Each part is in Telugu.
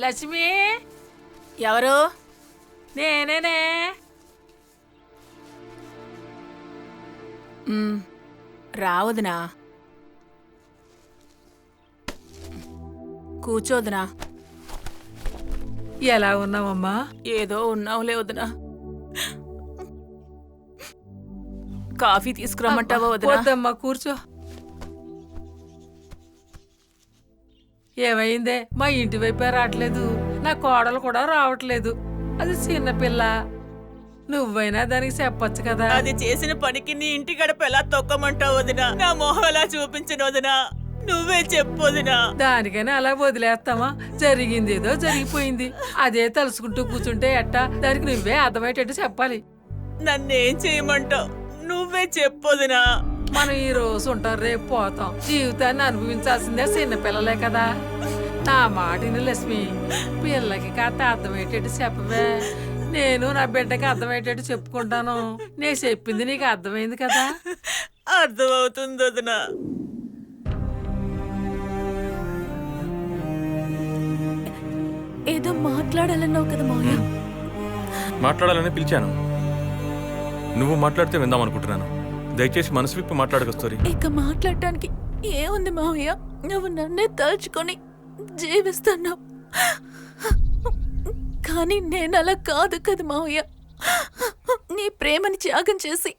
లక్ష్మి ఎవరు? నేనేనే. రావదునా, కూర్చోదునా. ఎలా ఉన్నావమ్మా? ఏదో ఉన్నావులే వదినా. కాఫీ తీసుకురమ్మంటావా వదినా? వద్దమ్మా, కూర్చో. ఏమైందే? మా ఇంటి వైపే రావట్లేదు, నా కోడలు కూడా రావట్లేదు. అది చిన్నపిల్ల, నువ్వైనా దానికి చెప్పొచ్చు కదా. అది చేసిన పనికి నీ ఇంటి గడప ఎలా తొక్కమంటావు వదినా? నా మొహం ఎలా చూపించను వదినా? నువ్వే చెప్పు వదినా. దానికైనా అలా వదిలేస్తామా? జరిగింది ఏదో జరిగిపోయింది, అదే తలుసుకుంటూ కూర్చుంటే ఎట్టా? దానికి నువ్వే అర్థమయ్యేటట్టు చెప్పాలి. నన్నేం చేయమంటావు? నువ్వే చెప్పొదినా. మనం ఈ రోజు ఉంటాం, రేపు పోతాం. జీవితాన్ని అనుభవించాల్సిందే చిన్నపిల్లలే కదా. నా మాటిని లక్ష్మి, పిల్లకి కాస్త అర్థమయ్యేటట్టు చెప్పవే. నేను నా బిడ్డకి అర్థమయ్యేటట్టు చెప్పుకుంటాను. నేను చెప్పింది నీకు అర్థమైంది కదా? అర్థమవుతుంది వదినా. ఏదో మాట్లాడాలన్నావు కదా మావయ్య. మాట్లాడాలని పిలిచాను, నువ్వు మాట్లాడితే విందామనుకుంటున్నాను. దయచేసి మనసు విప్పి మాట్లాడకొస్తుంది. ఇక మాట్లాడటానికి ఏముంది మావయ్య? నువ్వు నన్నే తలుచుకొని జీవిస్తున్నావు, కానీ నేను అలా కాదు కదా మావయ్య. నీ ప్రేమని త్యాగం చేసి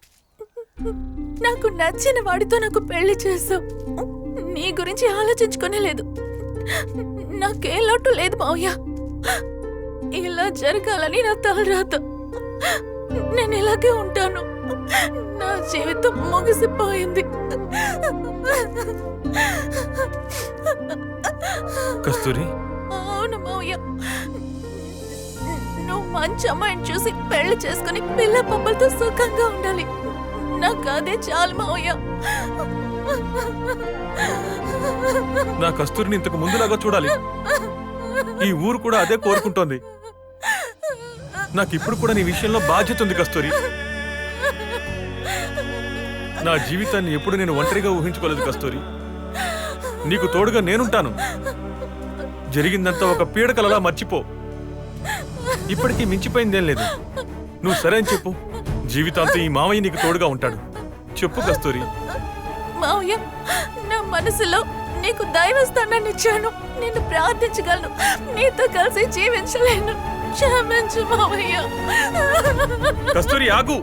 నాకు నచ్చిన వాడితో నాకు పెళ్లి చేసావు. నీ గురించి ఆలోచించుకునే లేదు, నాకే లోటు లేదు మావయ్య. ఇలా జరగాలని నా తలరాత. నేను ఇలాగే ఉంటాను, నా జీవితం ముగిసిపోయింది. కస్తూరి, అవును మావయ్య, నువ్వు మంచి అమ్మాయిని చూసి పెళ్లి చేసుకుని పిల్ల పప్పలతో సుఖంగా ఉండాలి. నాకు అదే చాలు మావయ్య. నా కస్తూరిని ఇంతకు ముందులాగా చూడాలి. ఈ ఊరు కూడా అదే కోరుకుంటోంది. నాకు ఇప్పుడు కూడా నీ విషయంలో బాధ్యత ఉంది కస్తూరి. నా జీవితాన్ని ఎప్పుడు నేను ఒంటరిగా ఊహించుకోలేదు కస్తూరి. నీకు తోడుగా నేనుంటాను. జరిగిందంతా ఒక పీడకలలా మర్చిపో. ఇప్పటికీ మించిపోయిందేం లేదు. నువ్వు సరే అని చెప్పు, జీవితాంతం ఈ మావయ్య నీకు తోడుగా ఉంటాడు. చెప్పు కస్తూరి. మావయ్య, నా మనసులో నీకు దైవస్థానాన్ని ఇచ్చాను. నిన్ను ప్రార్థించగలను, నీతో కలిసి జీవించలేను. క్షమించు మావయ్య. కస్తూరి ఆగు.